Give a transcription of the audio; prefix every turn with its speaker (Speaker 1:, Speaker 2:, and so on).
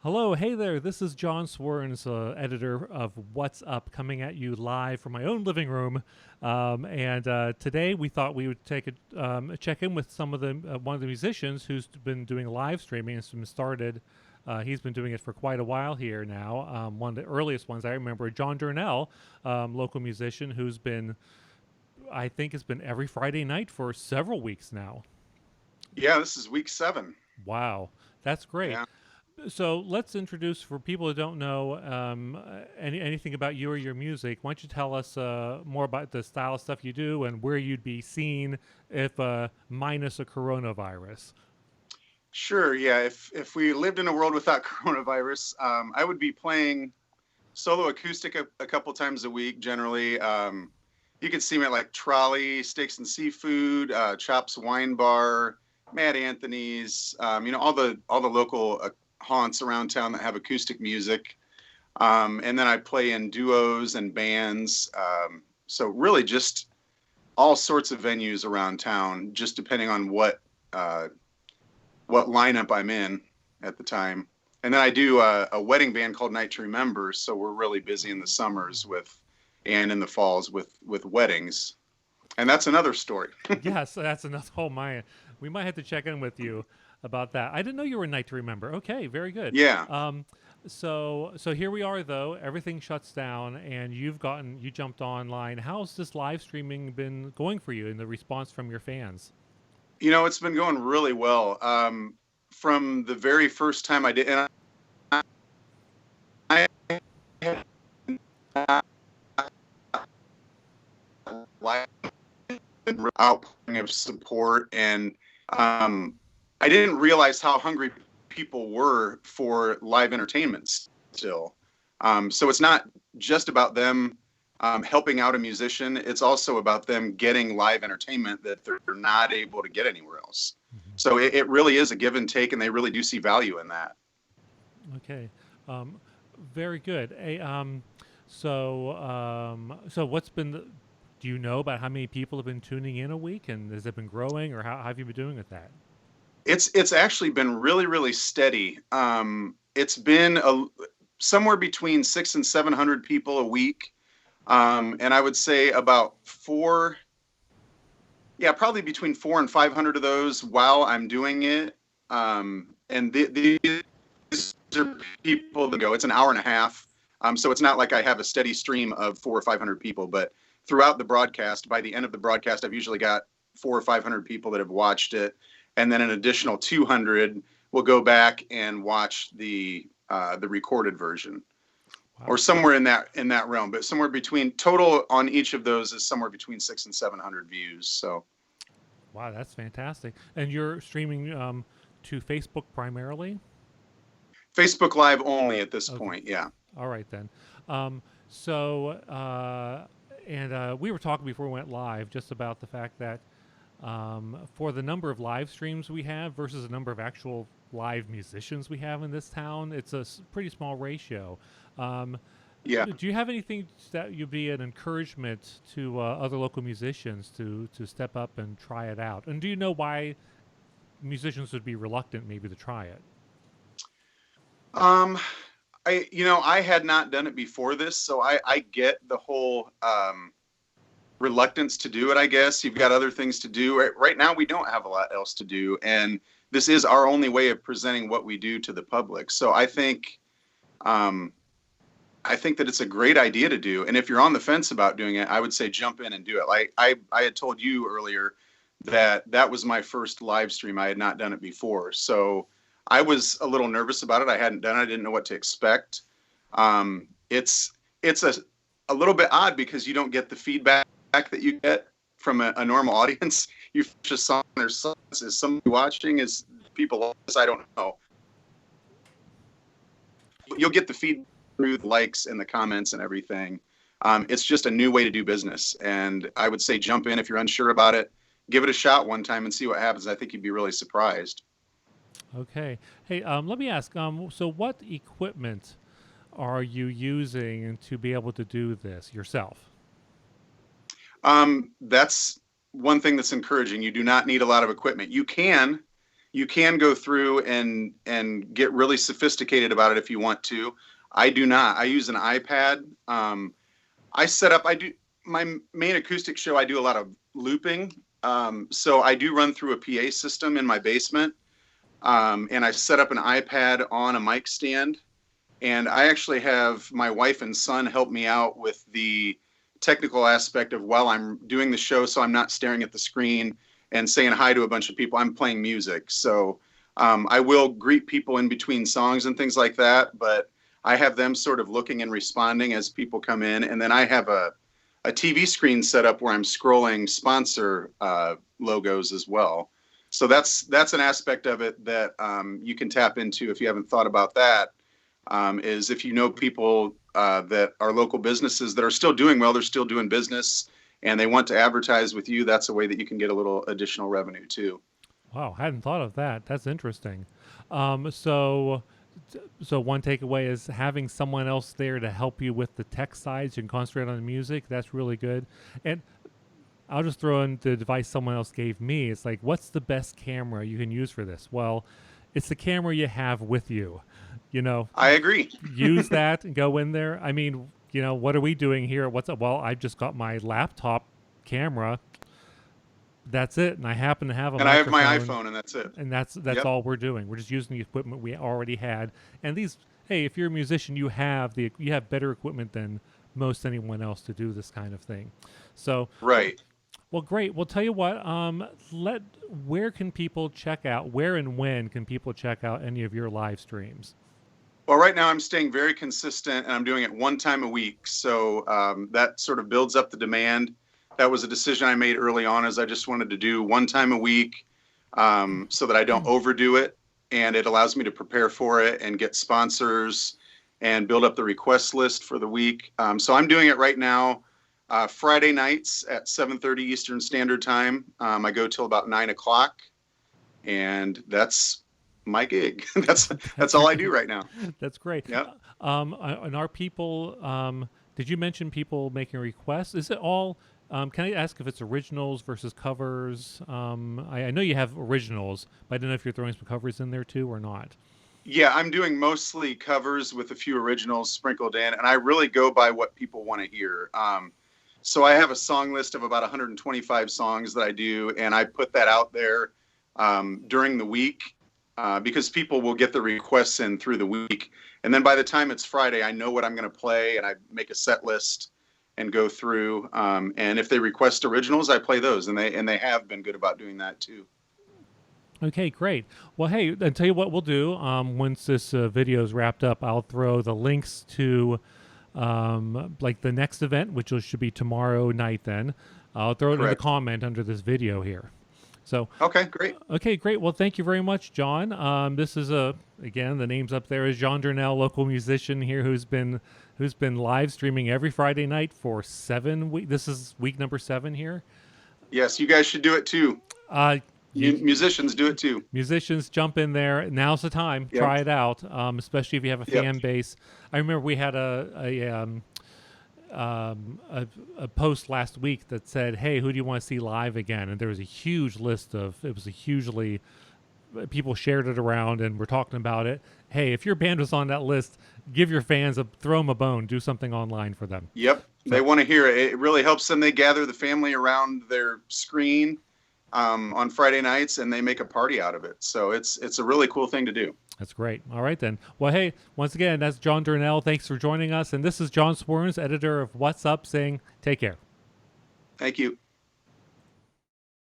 Speaker 1: Hello, hey there. This is John Swerns, editor of What's Up, coming at you live from my own living room. And today we thought we would take a check in with some of the one of the musicians who's been doing live streaming. It's been started. He's been doing it for quite a while here now. One of the earliest ones I remember, Jon Durnell, local musician who's been, I think, has been every Friday night for several weeks now.
Speaker 2: Yeah, this is week 7.
Speaker 1: Wow, that's great.
Speaker 2: Yeah.
Speaker 1: So let's introduce for people who don't know anything about you or your music. Why don't you tell us more about the style of stuff you do and where you'd be seen if minus a coronavirus?
Speaker 2: Sure. Yeah. If we lived in a world without coronavirus, I would be playing solo acoustic a couple times a week generally. You can see me at like Trolley, Steaks and Seafood, Chops Wine Bar, Mad Anthony's, all the local haunts around town that have acoustic music. And then I play in duos and bands. So really just all sorts of venues around town, just depending on what lineup I'm in at the time. And then I do a wedding band called Night to Remember. So we're really busy in the summers and in the falls with weddings. And that's another story.
Speaker 1: Yes, that's enough. Oh my, we might have to check in with you about that. I didn't know you were a night to remember. Okay, very good.
Speaker 2: Yeah.
Speaker 1: So here we are though. Everything shuts down, and you jumped online. How's this live streaming been going for you in the response from your fans?
Speaker 2: It's been going really well. From the very first time I did, and I had live outpouring of support, and I didn't realize how hungry people were for live entertainment still. So it's not just about them helping out a musician. It's also about them getting live entertainment that they're not able to get anywhere else.
Speaker 1: Mm-hmm.
Speaker 2: So it really is a give and take, and they really do see value in that.
Speaker 1: Okay, um, very good. So what's been? Do you know about how many people have been tuning in a week, and has it been growing, or how have you been doing with that?
Speaker 2: It's actually been really really steady. It's been somewhere between 600 and 700 people a week, and I would say about probably between 400 and 500 of those while I'm doing it. And these are people that go. It's an hour and a half, so it's not like I have a steady stream of 400 or 500 people, but throughout the broadcast, by the end of the broadcast, I've usually got 400 or 500 people that have watched it, and then an additional 200 will go back and watch the recorded version, or
Speaker 1: Wow,
Speaker 2: somewhere in that realm. But somewhere between total on each of those is somewhere between 600 and 700 views. So
Speaker 1: wow, that's fantastic. And you're streaming to Facebook primarily.
Speaker 2: Facebook Live only at this
Speaker 1: Okay,
Speaker 2: point. Yeah.
Speaker 1: all right then. Um, so and we were talking before we went live just about the fact that for the number of live streams we have versus the number of actual live musicians we have in this town, it's a pretty small ratio. Um,
Speaker 2: Yeah.
Speaker 1: do you have anything that would be an encouragement to other local musicians to step up and try it out? And do you know why musicians would be reluctant maybe to try it?
Speaker 2: Um, I had not done it before this, so I get the whole reluctance to do it. I guess you've got other things to do. Right now, we don't have a lot else to do, and this is our only way of presenting what we do to the public. So um, I think that it's a great idea to do. And if you're on the fence about doing it, I would say jump in and do it. Like I had told you earlier that was my first live stream. I had not done it before, so I was a little nervous about it. I hadn't done it. I didn't know what to expect. It's a little bit odd because you don't get the feedback that you get from a normal audience. You just saw their sons. Is somebody watching? Is people like this? I don't know. You'll get the feedback through the likes and the comments and everything. It's just a new way to do business, and I would say jump in if you're unsure about it. Give it a shot one time and see what happens. I think you'd be really surprised.
Speaker 1: Okay. Hey, let me ask. So, what equipment are you using to be able to do this yourself?
Speaker 2: That's one thing that's encouraging. You do not need a lot of equipment. You can. you can go through and get really sophisticated about it if you want to. I do not. I use an iPad. I do my main acoustic show. I do a lot of looping. So I do run through a PA system in my basement. And I set up an iPad on a mic stand. And I actually have my wife and son help me out with the technical aspect of while I'm doing the show, so I'm not staring at the screen and saying hi to a bunch of people. I'm playing music. So I will greet people in between songs and things like that, but I have them sort of looking and responding as people come in. And then I have a TV screen set up where I'm scrolling sponsor logos as well. So that's an aspect of it that you can tap into if you haven't thought about that. Is if you know people that are local businesses that are still doing well, they're still doing business, and they want to advertise with you, that's a way that you can get a little additional revenue too.
Speaker 1: Wow, I hadn't thought of that. That's interesting. So one takeaway is having someone else there to help you with the tech side. So you can concentrate on the music. That's really good. And I'll just throw in the device someone else gave me. It's like, what's the best camera you can use for this? Well, it's the camera you have with you. You know,
Speaker 2: I agree.
Speaker 1: Use that and go in there. I mean, you know, what are we doing here? What's up? Well, I've just got my laptop camera. That's it. And I happen to have a
Speaker 2: I have my iPhone, and that's it.
Speaker 1: And that's yep. all we're doing. We're just using the equipment we already had. And these, hey, if you're a musician, you have better equipment than most anyone else to do this kind of thing. So
Speaker 2: right.
Speaker 1: Well, great. Well, tell you what, where can people check out, where and when can people check out any of your live streams?
Speaker 2: Well, right now I'm staying very consistent, and I'm doing it one time a week. So that sort of builds up the demand. That was a decision I made early on, as I just wanted to do one time a week so that I don't overdo it. And it allows me to prepare for it and get sponsors and build up the request list for the week. So I'm doing it right now. Friday nights at 7:30 Eastern Standard Time. I go till about 9 o'clock, and that's my gig. That's all I do right now.
Speaker 1: That's great.
Speaker 2: Yeah.
Speaker 1: And are people? Did you mention people making requests? Is it all? Can I ask if it's originals versus covers? I know you have originals, but I don't know if you're throwing some covers in there too or not.
Speaker 2: Yeah, I'm doing mostly covers with a few originals sprinkled in, and I really go by what people want to hear. So I have a song list of about 125 songs that I do, and I put that out there during the week because people will get the requests in through the week. And then by the time it's Friday, I know what I'm going to play, and I make a set list and go through. And if they request originals, I play those, and they have been good about doing that too.
Speaker 1: Okay, great. Well, hey, I'll tell you what we'll do. Once this video is wrapped up, I'll throw the links to like the next event, which should be tomorrow night. Then I'll throw it in the comment under this video here. So
Speaker 2: okay, great.
Speaker 1: Okay, great. Well, thank you very much, Jon. This is again, the name's up there is Jon Durnell, local musician here who's been live streaming every Friday night for 7 weeks. This is week number 7 here.
Speaker 2: Yes, you guys should do it too. Musicians do it too.
Speaker 1: Musicians, jump in there. Now's the time.
Speaker 2: Yep.
Speaker 1: Try it out, especially if you have a fan base. I remember we had a post last week that said, "Hey, who do you want to see live again?" And there was a huge list of. It was a hugely. People shared it around and were talking about it. Hey, if your band was on that list, give your fans throw them a bone. Do something online for them.
Speaker 2: Yep, they want to hear it. It really helps them. They gather the family around their screen on Friday nights, and they make a party out of it. So it's a really cool thing to do.
Speaker 1: That's great. All right, then. Well, hey, once again, that's Jon Durnell. Thanks for joining us. And this is John Swerns, editor of What's Up, saying take care.
Speaker 2: Thank you.